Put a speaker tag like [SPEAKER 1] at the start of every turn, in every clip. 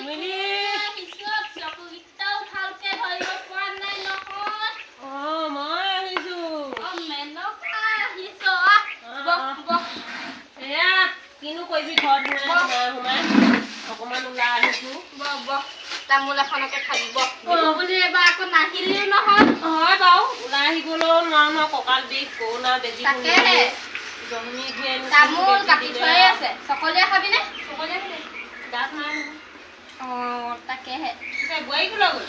[SPEAKER 1] মিলি
[SPEAKER 2] হিচত চকুকেইটাও ভালকে ধৰিব পৰা নাই নহয়।
[SPEAKER 1] মই আহিছো।
[SPEAKER 2] মেনকা আহিছ বহ
[SPEAKER 1] এয়া কিনো কৰিবি ঘৰত সোমাই অকমান ওলাই আহিছো।
[SPEAKER 2] বহ তামোল এখনকে খাবি বুলি এবাৰ আকৌ নাহিলেও নহয়।
[SPEAKER 1] হয় বাৰু ওলাই আহিবলৈও নোৱাৰো ন, কঁকাল বিষ কৰোণা বেজি
[SPEAKER 2] তামোল কাটি থৈ আছে। চকলীয়া খাবিনে?
[SPEAKER 1] দাঁত নাই
[SPEAKER 2] তাকেহে
[SPEAKER 1] বোৱাৰীকো লৈ গ'ল।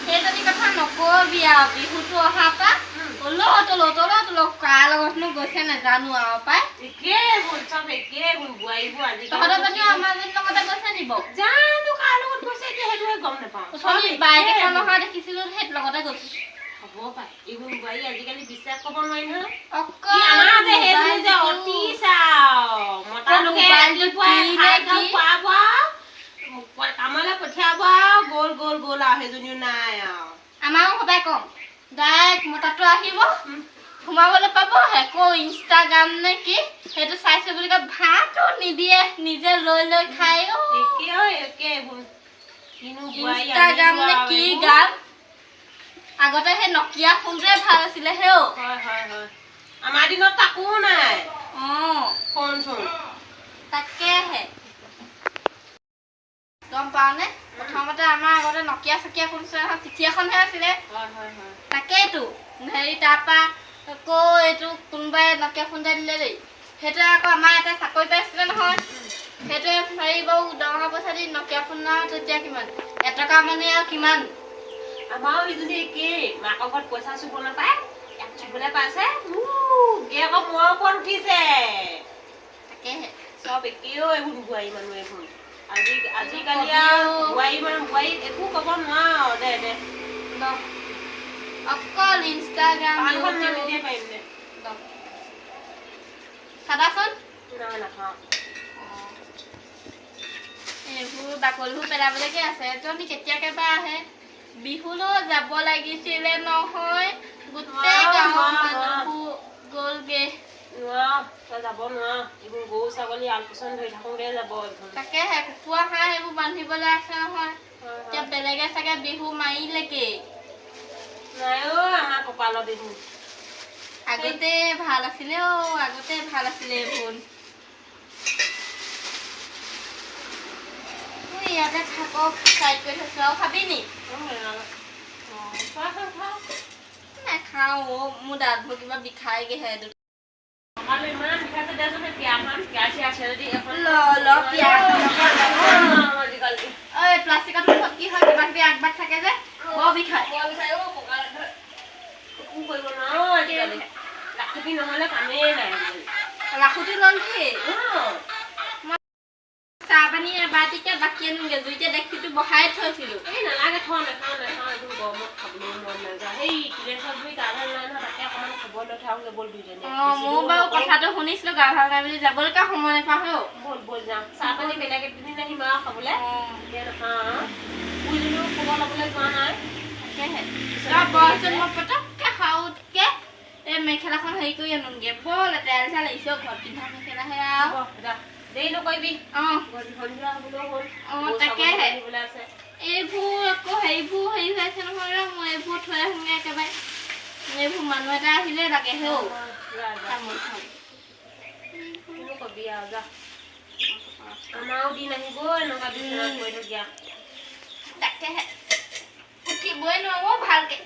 [SPEAKER 2] সেইজনী কথা নকবি আৰু বিহুটো অহাৰ পৰা তলো কাৰ লগতনো গৈছে নাজানো আৰু পাই। তহঁতৰ জনীও আমাৰ জনীৰ লগতে গৈছে নি বাৰু?
[SPEAKER 1] জানো কাৰ লগত গৈছে এতিয়া সেইটোহে গম নাপাওঁ।
[SPEAKER 2] বাইক এখন অহা দেখিছিলো সেইটো লগতে গৈছো।
[SPEAKER 1] হ'ব পাৰে এইবোৰ বোৱাৰী আজিকালি বিশ্বাস কৰিব নোৱাৰি নহয়। কামলৈ পঠিয়াব গ'ল আৰু সেইজনীও নাই আৰু
[SPEAKER 2] আমাৰো সদায় কম ডাইৰেক্ট মতাটো আহিব সোমাবলৈ পাব আকৌ ইনষ্টাগ্ৰাম নে কি সেইটো চাইছে বুলি কয় ভাতো নিদিয়ে নিজে লৈ খাই। ইনষ্টাগ্ৰাম নে কি গান আগতে সেই নকিয়া ফোনটোৱে ভাল আছিলে হেও।
[SPEAKER 1] আমাৰ দিনত তাকো নাই ফোন
[SPEAKER 2] তাকেহে গম পাওনে প্ৰথমতে আমাৰ আগতে নকিয়া চকিয়া ফোন চিঠি এখনহে আছিলে। তাকেইতো হেৰি তাৰপৰা আকৌ এইটো কোনোবাই নকিয়া ফোন এটা দিলে দেই সেইটোৱে আকৌ আমাৰ এটা চাকৰি পাইছিলে নহয়। সেইটোৱে হেৰি বাৰু দৰমহা পইচা দি নকিয়া ফোনৰ তেতিয়া কিমান এটকা মানে আৰু কিমান।
[SPEAKER 1] আমাৰো ইজনী একেই মাকৰ ঘৰত পইচা চুব নাপায় চুবলৈ পাইছে আকৌ মূৰৰ ওপৰত উঠিছে।
[SPEAKER 2] তাকেহে
[SPEAKER 1] চব একেও এইবোৰ বোৱাৰী মানুহ এইবোৰ আজিকালি আৰু বোৱাৰী একো ক'ব নোৱাৰো দে
[SPEAKER 2] অকল ইনষ্টাগ্ৰাম চাবাচোন এইবোৰ বাকলিবোৰ পেলাবলৈকে আছে। তুমি কেতিয়াকে বা আহে বিহুলৈ যাব লাগিছিলে নহয়। গোটেই গাঁৱৰ মানুহবোৰ গ'লগে।
[SPEAKER 1] যাব নোৱাৰ এইবোৰ গৰু ছাগলী আলপৈচান ধৰি থাকোঁতে যাব।
[SPEAKER 2] তাকেহে কুকুৰা হাঁহ এইবোৰ বান্ধিবলৈ আছে নহয়। এতিয়া বেলেগে চাগে বিহু মাৰিলেগে
[SPEAKER 1] নাই আমাৰ কপালত এইবোৰ
[SPEAKER 2] আগতে ভাল আছিলে এইবোৰ। ইয়াতে থাকক চাইড কৰি থৈছো আৰু খাবি নি? নাখাও মোৰ দাঁতবোৰ কিবা বিষাইগেহে। প্লাষ্টিকত কি হয় কিবা কিবি আগবাগ থাকে যে বৰ বিষাই।
[SPEAKER 1] নহলে কামেই নাই
[SPEAKER 2] লাখুটি লল কি চাহ পানী এবাৰটিকে বাকী আনোগে জুইতে দেখছিলো বহাই থৈছিলো।
[SPEAKER 1] নালাগে নাখাওঁ এইটো গৰমত খাবলৈ মন নাযায়। সেই গা ভাল নাই নহয় তাকে অকমান খবৰ লৈ থাকোঁগে ব'ল দুইজনী।
[SPEAKER 2] মোৰ বাৰু কথাটো শুনিছিলো গা ভাল নাই বুলি যাবলৈকে সময় নাপাওঁ।
[SPEAKER 1] ব'ল যাওঁ চাহ পানী বেলেগ এদিন আহিম আৰু খাবলৈ খবৰ ল'বলৈ যোৱা নাই।
[SPEAKER 2] মই পটককে খাওঁতকে এই মেখেলাখন হেৰি কৰি আনোগে বৰ লেতেৰা লেতেৰা লাগিছে ঘৰত পিন্ধা মেখেলাহে আৰু
[SPEAKER 1] দেৰি নকৰিবি
[SPEAKER 2] তাকেহে এইবোৰ আকৌ হেৰিবোৰ হেৰি হৈ আছে নহয় মই এইবোৰ থৈ আহোঁগে একেবাৰে। এইবোৰ মানুহ এটা আহিলে লাগে হেও তামোল খাম
[SPEAKER 1] কবি আৰু যা আমাৰো দিন আহিব এনেকুৱা বিচনাত পৰি থাকিয়া।
[SPEAKER 2] তাকেহে উঠিবই নোৱাৰো ভালকে।